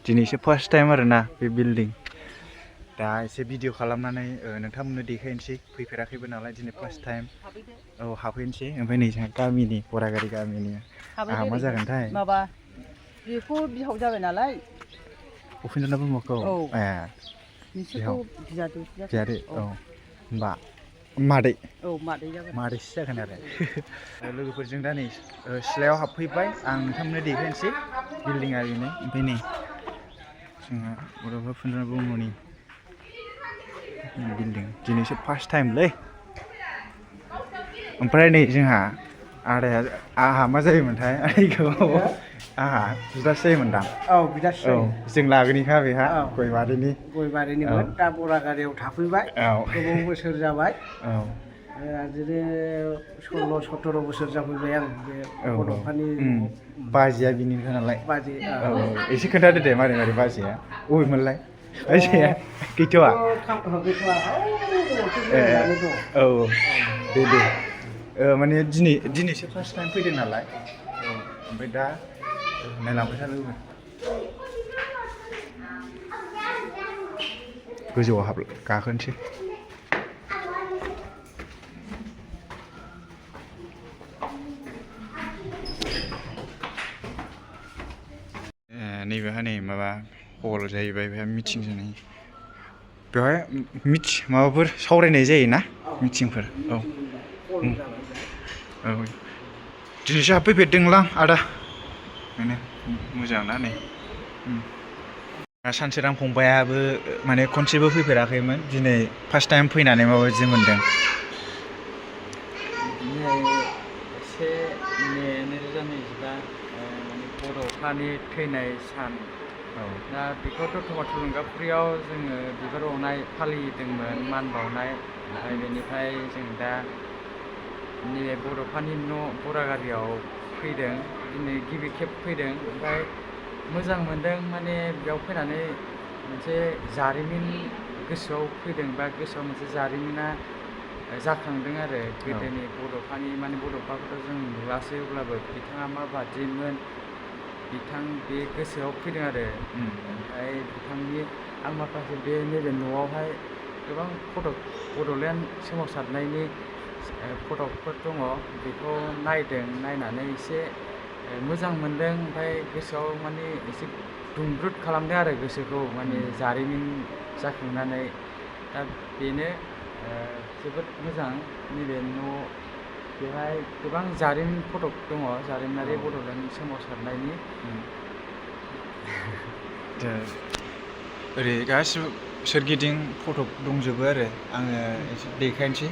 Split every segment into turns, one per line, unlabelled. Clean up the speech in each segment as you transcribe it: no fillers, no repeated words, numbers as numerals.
दिनैसो first time आरोना बे बिल्डिं दा एसे भिडिअ खालामनानै नोंथांमोननो देखायनोसै फैफेराखैबो नालाय दिनै फार्स्ट टाइम औ हाबफैनोसै ओमफ्राय नै जोंहा गामिनि बरागारि गामिनि आंहा मा जागोनथाय
माबा बेखौ बिहाव जाबाय नालाय
उपेन्द्र नाथ ब्रह्मखौ ए
बिसोरखौ
बियादै औ होमबा मादै
औ मादै जागोन
मादैसो जागोन आरो लोगोफोरजों दा नै सिथ्लायाव हाबफैबाय आं नोंथांमोननो देखायनोसै बिल्डिंआ बेनो ओमफ्राय नै जोंहा बड'फा उपेन्द्र नाथ ब्रह्मनि बिल्डिं दिनैसो फार्स्ट टाइमलै ओमफ्राय नै जोंहा आदाया आंहा मा जायोमोनथाय आदैखौ आंहा बिदासो जायोमोनदां
औ बिदासो
जों लागोनिखा बेहा गय
बारिनिमोन दा बरागारियाव थाफैबाय गोबाव बोसोर जाबाय बिदिनो 16-17 बोसोर जाफैबाय आं बे बड'फानि
बाजैया बिनिखा नालाय
बाजै
एसे खोन्थादो दे मारै मारै बाजैया अबेमोनलाय बाजैया गैथ'आ औ दे माने दिनैसो फार्स्ट टाइम फैदों नालाय ओमफ्राय दा नायलांबाय था लोगो गोजौआव गाखोनोसै नैबेहा नै माबा हल जाहैबाय बेहा मिटिं जानाय बेवहाय माबाफोर सावरायनाय जायोना मिटिंफोर औ दिनैसो हाबफैफेरदोंलां आदा बेनो मोजां ना नै सानसोरां फंबायाबो माने खनसेबो फैफेराखैमोन दिनै फार्स्ट टाइम फैनानै माबायदि मोनदों
से मे 2025 माने बड'फानि थैनाय सान दा बेखौ दतमा थुलुंगाफुरियाव जोङो बिबार बावनाय फालिदोंमोन मान बावनाय ओमफ्राय बेनिफ्राय जों दा नैबे बड'फानि न' बरागारियाव फैदों दिनै गिबि खेब फैदों ओमफ्राय मोजां मोनदों माने बेयाव फैनानै मोनसे जारिमिन गोसोआव फैदों बा गोसोआव मोनसे जारिमिना जाखांदों आरो गोदोनि बड'फानि माने बड'फाखौथ' जों नुवासै अब्लाबो बिथाङा माबादिमोन बे गोसोआव फैदों आरो ओमफ्राय बिथांनि आं माखासे नैबे न'आवहाय गोबां बड'लेण्ड सोमावसारनायनि फटकफोर दङ बेखौ नायनानै एसे मोजां मोनदों ओमफ्राय गोसोआव माने एसे दुंब्रुद खालामदों आरो गोसोखौ माने जारिमिन जाखांनानै दा बेनो जोबोद मोजां नैबे न' बेवहाय गोबां जारिमिन फटक दङ जारिमिनारि बड'लेण्ड सोमावसारनायनि
ओरै गासिबो सोरगिदिं फटक दंजोबो आरो आङो एसे देखायनोसै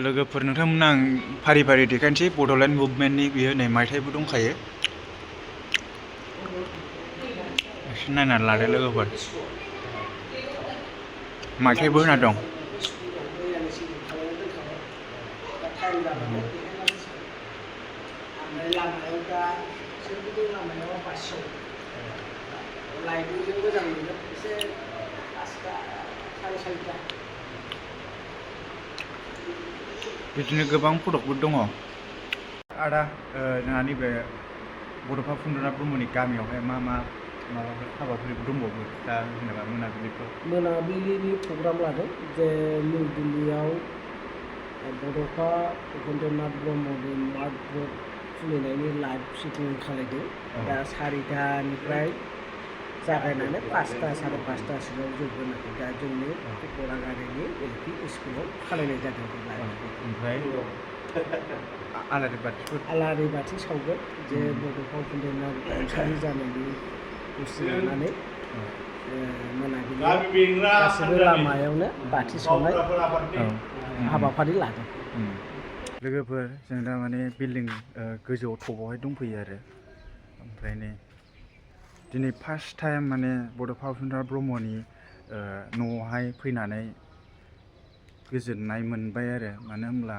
लोगोफोर नोंथांमोननो आं फारि फारि देखायनोसै बड'लेण्ड मुभमेन्टनि बियो नै मायथाइबो दंखायो एसे नायनानै लादो लोगोफोर मायथाइबो होना दं बिदिनो गोबां फटकफोर दङ आदा जोंहा नैबे बड'फा उपेन्द्र नाथ ब्रह्मनि गामियावहाय मा माबाफोर हाबाफारिफोर दंबावो दा जेनेबा
मोनाबिलिनि प्रग्राम लादों जे निउ दिल्लीयाव बड'फा उपेन्द्र नाथ ब्रह्मनि मार्च बोर्ड खुलिनायनि लाइभ शुटिं खालायदों दा 4टानिफ्राय जागायनानै 5टा 5:30सिमाव जोबगोन आरो दा जोंनि बरागारिनि LP स्कुलाव खालायनाय जादों
ओमफ्राय
आलारि बाथि सावगोन जे बड'फा उपेन्द्र नाथ रुंसारि जानायनि गोसो लानानै मोनाबिलि गासिबो लामायावनो बाथि सावनाय हाबाफारि लादों
लोगोफोर जों दा माने बिल्डिं गोजौआव टपआवहाय दंफैयो आरो ओमफ्राय नै दिनै फार्स्ट टाइम माने बड'फा उपेन्द्र नाथ ब्रह्मनि न'आवहाय फैनानै गोजोननाय मोनबाय आरो मानो होनब्ला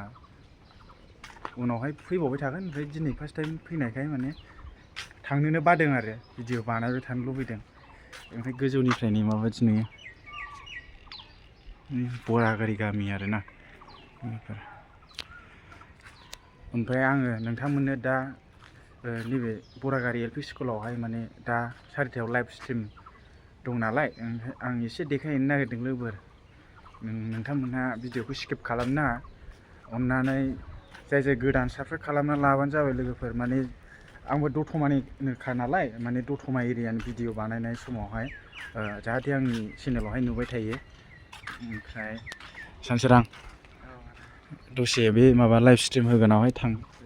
उनावहाय फैबावबाय थागोन ओमफ्राय दिनै फार्स्ट टाइम फैनायखाय माने थांनोनो बादों आरो भिडिअ बानायबाय थानो लुबैदों ओमफ्राय गोजौनिफ्राय नै माबायदि नुयो बरागारि गामि आरोना ओमफ्राय आङो नोंथांमोननो दा नैबे बरागारि एल पि स्कुलावहाय माने दा 4टायाव लाइभ स्ट्रिम दं नालाय आं एसे देखायहैनो नागिरदों लोगोफोर। नोंथांमोनहा भिडिअखौ स्किप खालामनो नाङा, अननानै जाय गोदान साबस्क्राइब खालामना लाबानो जाबाय लोगोफोर। माने आंबो दतमानिनोखा नालाय, माने दतमा एरियानि भिडिअ बानायनाय समावहाय जाहाथे आंनि चेनेलावहाय नुबाय थायो। ओमफ्राय सानसोरां दसे बे माबा लाइभ स्ट्रिम होगोनावहाय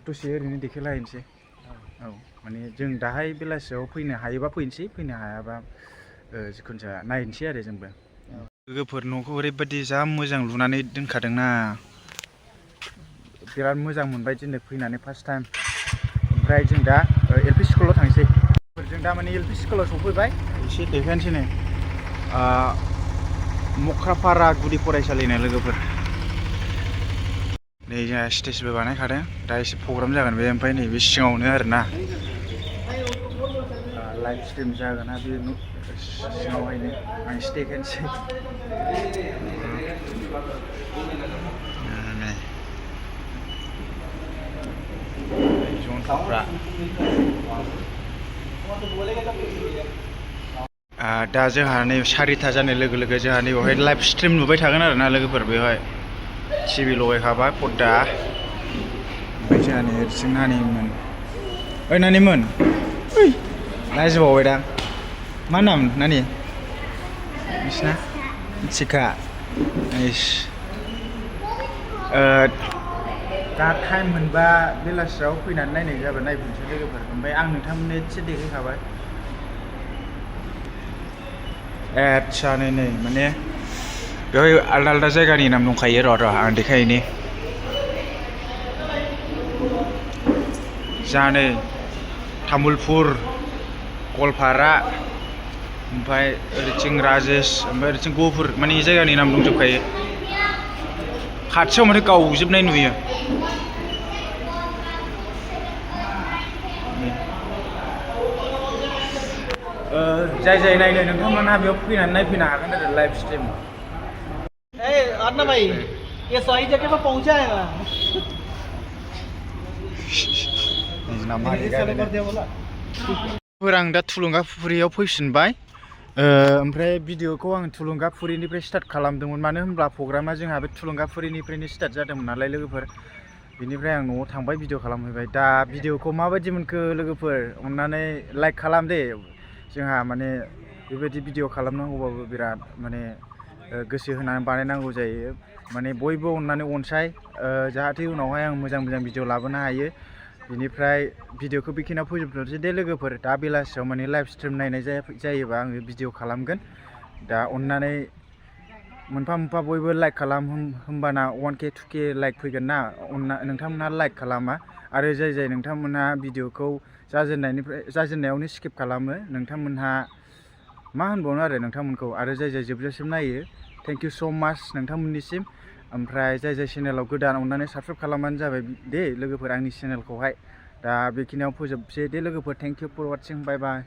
दसे ओरैनो देखायलायनोसै। औ माने जों दाहाय बेलासियाव फैनो हायोबा फैनोसै, फैनो हायाबा जिखुनु जाया नायनोसै आरो जोंबो। लोगोफोर न'खौ ओरैबायदि जा मोजां लुनानै दोनखादोंना, बिराद मोजां मोनबाय दिनै फैनानै फार्स्ट टाइम। ओमफ्राय जों दा एल पि स्कुलाव थांसै। जों दा माने एल पि स्कुलाव सफैबाय, एसे देखायनोसै नै मख्रापारा गुदि फरायसालिनो लोगोफोर। नै जोंहा स्टेजबो बानायखादों, दा एसे प्रग्राम जागोन बे। ओमफ्राय नैबे सिङावनो आरोना लाइभ स्ट्रिम जागोन ना बे सिङावहायनो। आं एसे देखायनोसै। जन्थ्रफ्रा दा जोंहा नै 4टा जानाय लोगो लोगो जोंहा नैबेवहाय लाइभ स्ट्रिम नुबाय थागोन आरोना लोगोफोर। बेवहाय टिभि लगायखाबाय, पर्दा। ओमफ्राय जोंहा नै ओरैथिं नानिमोन। ओइ नानिमोन, लाजिबावबायदां। मा नाम नानि नोंसिना? मिथिखा। दा टाइम मोनबा बेलासियाव फैनानै नायनाय जाबाय, नायफिनसै लोगोफोर। ओमफ्राय आं नोंथांमोननो एसे देखायखाबाय। आदसा नै माने बेवहाय आलदा आलदा जायगानि नाम दंखायो। र' आं देखायहैनि। जोंहा नै तामुलपुर, गवालपारा, ओमफ्राय ओरैथिं राजेश, ओमफ्राय ओरैथिं गहपुर, माने जायगानि नाम दंजोबखायो। खाथियाव माने गावजोबनाय नुयो। जाय नायनो नोंथांमोनहा बेयाव फैनानै नायफैनो हागोन आरो लाइभ स्ट्रिम।
अन्ना भाई ये सही जगह पे पहुंचाएगा।
आं दा थुलुंगाफुरियाव फैफिनबाय। ओमफ्राय भिडिअखौ आं थुलुंगाफुरिनिफ्राय स्टार्ट खालामदोंमोन, मानो होनब्ला प्रग्रामा जोंहा बे थुलुंगाफुरिनिफ्रायनो स्टार्ट जादोंमोन नालाय लोगोफोर। बेनिफ्राय आं न'आव थांबाय, भिडिअ खालामहैबाय। दा भिडिअखौ माबायदि मोनखो लोगोफोर, अननानै लाइक खालाम दे। जोंहा माने बेबायदि भिडिअ खालामनांगौबाबो बिराद माने गोसो होनानै बानायनांगौ जायो। माने बयबो अननानै अनसाय, जाहाथे उनावहाय आं मोजां भिडिअ लाबोनो हायो। बेनिफ्राय भिडिअखौ बेखिनियाव फोजोबथ'नोसै दे लोगोफोर। दा बेलासियाव माने लाइभ स्ट्रिम नायनाय जायोबा आङो भिडिअ खालामगोन। दा अननानै मोनफा मोनफा बयबो लाइक खालाम, होमबाना 1K 2K लाइक फैगोन ना। नोंथांमोनहा लाइक खालामा, आरो जाय नोंथांमोनहा भिडिअखौ जाजेननायावनो स्किप खालामो, नोंथांमोनहा मा होनबावनो आरो नोंथांमोनखौ। आरो जाय जोबजासिम नायो, थेंक इउ स' माच नोंथांमोननिसिम। ओमफ्राय जाय चेनेलाव गोदान, अननानै साबस्क्राइब खालामबानो जाबाय दे लोगोफोर आंनि चेनेलखौहाय। दा बेखिनियाव फोजोबसै दे लोगोफोर। Thank you for watching, bye bye.